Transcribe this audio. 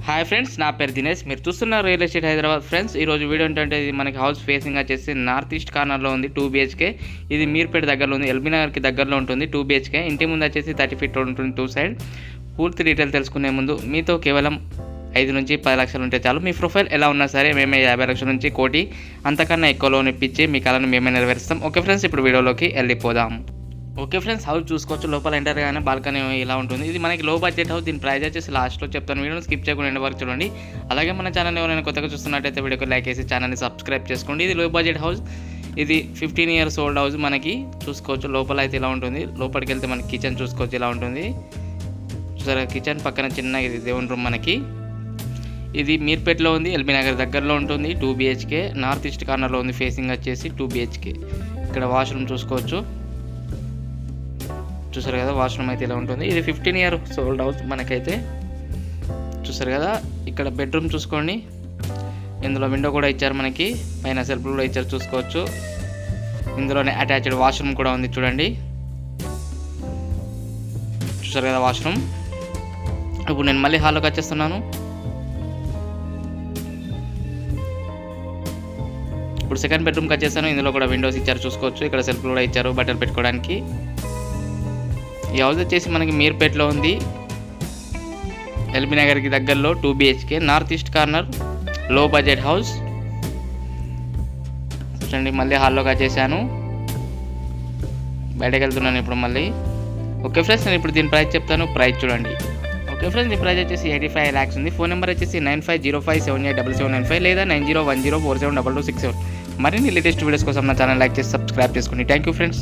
Hi friends, నా పేరు దినేష్. మీరు చూస్తున్నారు రియల్ ఎస్టేట్ హైదరాబాద్. ఫ్రెండ్స్, ఈరోజు వీడియో ఏంటంటే ఇది మనకి హౌస్ ఫేసింగ్ వచ్చేసి నార్త్ ఈస్ట్ కార్నర్లో ఉంది. 2 BHK. ఇది మీర్పేట దగ్గరలో ఉంది, ఎల్బీ నగర్కి దగ్గరలో ఉంటుంది. 2 BHK. ఇంటి ముందు వచ్చేసి 30 feet రోడ్ ఉంటుంది 2 side. పూర్తి డీటెయిల్ తెలుసుకునే ముందు మీతో కేవలం 5 నుంచి 10 లక్షలు ఉంటే చాలు. మీ ప్రొఫైల్ ఎలా ఉన్నా సరే మేమే 50 లక్షల నుంచి కోటి అంతకన్నా ఎక్కువ లోన్ ఇప్పించి మీ కళను మేమే నెరవేరుస్తాం. ఓకే ఫ్రెండ్స్, ఇప్పుడు వీడియోలోకి వెళ్ళిపోదాం. ఓకే ఫ్రెండ్స్, హౌస్ చూసుకోవచ్చు. లోపల ఎంటర్ గానే బాల్కనీ ఇలా ఉంటుంది. ఇది మనకి లో బడ్జెట్ హౌస్. దీని ప్రైస్ వచ్చేసి లాస్ట్లో చెప్తాను. వీడియోని స్కిప్ చేయకుండా ఎండ్ వరకు చూడండి. అలాగే మన ఛానల్ ఎవరైనా కొత్తగా చూస్తున్నట్టయితే వీడియోకి లైక్ చేసి ఛానల్ని సబ్స్క్రైబ్ చేసుకోండి. ఇది లో బడ్జెట్ హౌస్. ఇది 15 years ఓల్డ్ హౌస్. మనకి చూసుకోవచ్చు లోపల అయితే ఇలా ఉంటుంది. లోపలికి వెళ్తే మనకి కిచెన్ చూసుకోవచ్చు ఇలా ఉంటుంది. చూసారా, కిచెన్ పక్కన చిన్న ఇది దేవుని రూమ్. మనకి ఇది మీర్పేటలో ఉంది, ఎల్బీ నగర్ దగ్గరలో ఉంటుంది. 2 BHK. నార్త్ ఈస్ట్ కార్నర్లో ఉంది. ఫేసింగ్ వచ్చేసి 2 BHK. ఇక్కడ వాష్రూమ్ చూసుకోవచ్చు. చూసారు కదా, వాష్రూమ్ అయితే ఇలా ఉంటుంది. ఇది 15 years ఓల్డ్ హౌస్ మనకైతే. చూసారు కదా, ఇక్కడ బెడ్రూమ్ చూసుకోండి. ఇందులో విండో కూడా ఇచ్చారు మనకి, పైన సెల్ఫ్ కూడా ఇచ్చారు చూసుకోవచ్చు. ఇందులోనే అటాచ్డ్ వాష్రూమ్ కూడా ఉంది చూడండి. చూసారు కదా వాష్రూమ్. ఇప్పుడు నేను మళ్ళీ హాల్లోకి వచ్చేస్తున్నాను. ఇప్పుడు సెకండ్ బెడ్రూమ్కి వచ్చేసాను. ఇందులో కూడా విండోస్ ఇచ్చారు చూసుకోవచ్చు. ఇక్కడ సెల్ఫ్ కూడా ఇచ్చారు బట్టలు పెట్టుకోవడానికి. ఈ హౌస్ వచ్చేసి మనకి మీర్పేటలో ఉంది, ఎల్బీ నగర్కి దగ్గరలో. 2 BHK. నార్త్ ఈస్ట్ కార్నర్, లో బడ్జెట్ హౌస్. చూడండి, మళ్ళీ హాల్లోకి వచ్చేసాను. బయటకు వెళ్తున్నాను ఇప్పుడు మళ్ళీ. ఓకే ఫ్రెండ్స్, నేను ఇప్పుడు దీని ప్రైస్ చెప్తాను. ప్రైస్ చూడండి. ఓకే ఫ్రెండ్స్, ఈ ప్రైస్ వచ్చేసి 85 lakhs ఉంది. ఫోన్ నెంబర్ వచ్చేసి 9505787795 లేదా 9010472267. మరిన్ని లేటెస్ట్ వీడియోస్ కోసం నా ఛానల్ లైక్ చేసి సబ్స్క్రైబ్ చేసుకోండి. Thank you friends.